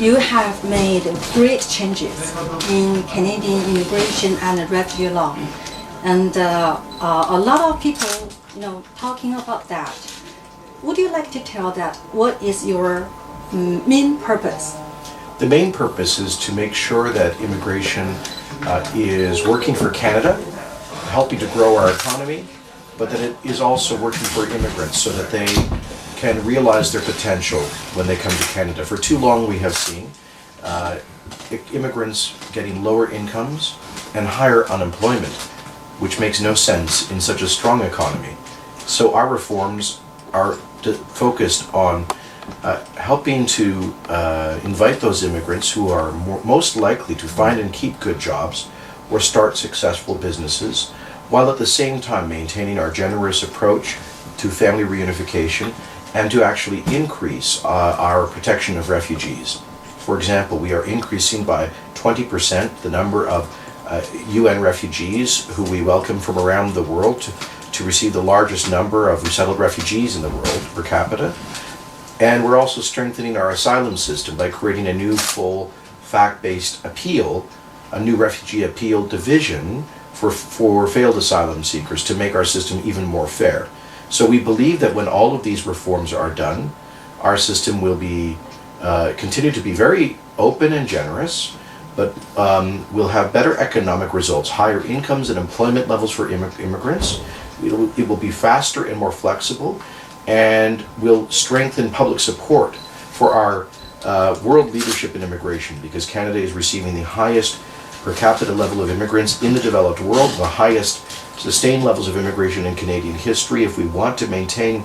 You have made great changes in Canadian immigration and refugee law, and a lot of people, talking about that. Would you like to tell that what is your main purpose? The main purpose is to make sure that immigration is working for Canada, helping to grow our economy, but that it is also working for immigrants so that they can realize their potential when they come to Canada. For too long we have seen immigrants getting lower incomes and higher unemployment, which makes no sense in such a strong economy. So our reforms are focused on helping to invite those immigrants who are most likely to find and keep good jobs or start successful businesses, while at the same time maintaining our generous approach to family reunification and to actually increase our protection of refugees. For example, we are increasing by 20% the number of UN refugees who we welcome from around the world to receive the largest number of resettled refugees in the world per capita. And we're also strengthening our asylum system by creating a new full fact-based appeal, a new refugee appeal division for failed asylum seekers to make our system even more fair. So we believe that when all of these reforms are done, our system will be continue to be very open and generous, but we'll have better economic results, higher incomes and employment levels for immigrants. It will be faster and more flexible, and will strengthen public support for our world leadership in immigration, because Canada is receiving the highest per capita level of immigrants in the developed world, the highest sustained levels of immigration in Canadian history. If we want to maintain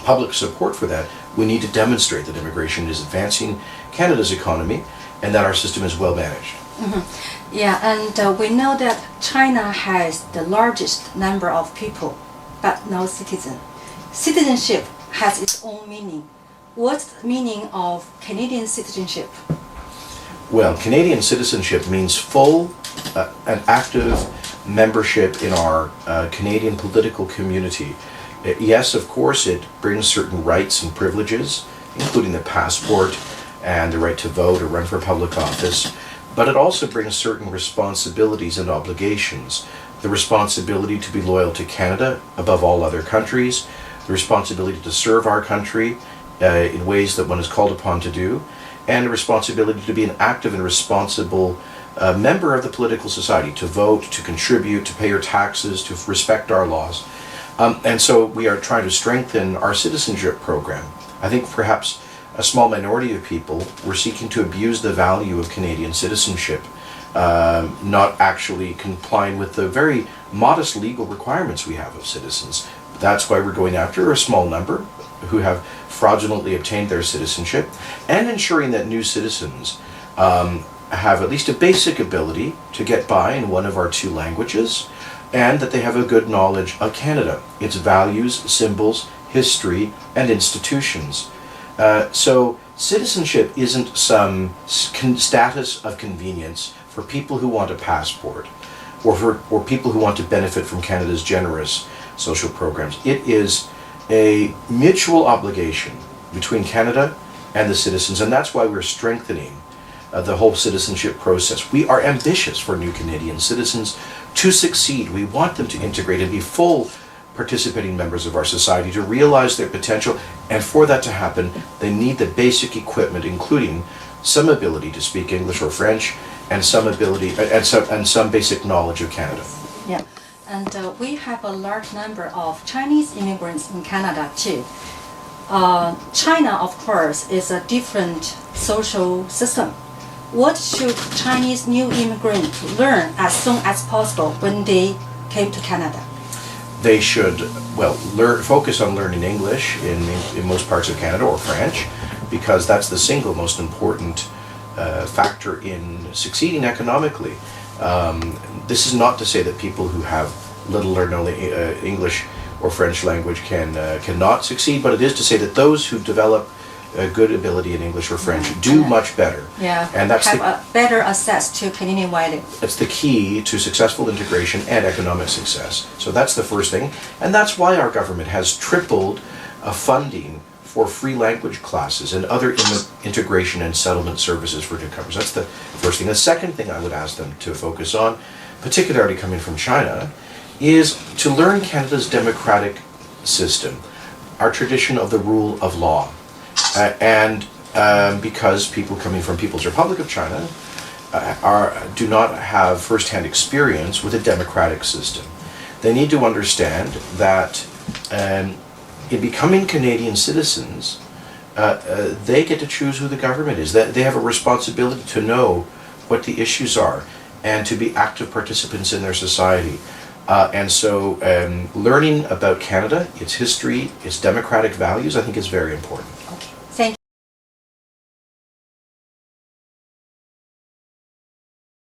public support for that, we need to demonstrate that immigration is advancing Canada's economy and that our system is well managed. Mm-hmm. Yeah, and we know that China has the largest number of people, but no citizen. Citizenship has its own meaning. What's the meaning of Canadian citizenship? Well, Canadian citizenship means full and active membership in our Canadian political community. Yes, of course, it brings certain rights and privileges, including the passport and the right to vote or run for public office, but it also brings certain responsibilities and obligations. The responsibility to be loyal to Canada above all other countries, the responsibility to serve our country in ways that one is called upon to do, and a responsibility to be an active and responsible member of the political society, to vote, to contribute, to pay your taxes, to respect our laws. And so we are trying to strengthen our citizenship program. I think perhaps a small minority of people were seeking to abuse the value of Canadian citizenship, not actually complying with the very modest legal requirements we have of citizens. That's why we're going after a small number who have fraudulently obtained their citizenship, and ensuring that new citizens have at least a basic ability to get by in one of our two languages, and that they have a good knowledge of Canada, its values, symbols, history, and institutions. So citizenship isn't some status of convenience for people who want a passport, or people who want to benefit from Canada's generous social programs. It is a mutual obligation between Canada and the citizens, and that's why we're strengthening the whole citizenship process. We are ambitious for new Canadian citizens to succeed. We want them to integrate and be full participating members of our society, to realize their potential, and for that to happen, they need the basic equipment, including some ability to speak English or French, and some ability and some basic knowledge of Canada. Yeah, and we have a large number of Chinese immigrants in Canada too. China, of course, is a different social system. What should Chinese new immigrants learn as soon as possible when they came to Canada? They should, focus on learning English in most parts of Canada, or French, because that's the single most important factor in succeeding economically. This is not to say that people who have little or no English or French language cannot succeed, but it is to say that those who develop a good ability in English or French do much better. Yeah, and that's have a better access to Canadian value. That's the key to successful integration and economic success. So that's the first thing, and that's why our government has tripled funding for free language classes and other integration and settlement services for newcomers. That's the first thing. The second thing I would ask them to focus on, particularly coming from China, is to learn Canada's democratic system, our tradition of the rule of law. Because people coming from People's Republic of China do not have first-hand experience with a democratic system. They need to understand that in becoming Canadian citizens, they get to choose who the government is. That they have a responsibility to know what the issues are and to be active participants in their society. So learning about Canada, its history, its democratic values, I think is very important.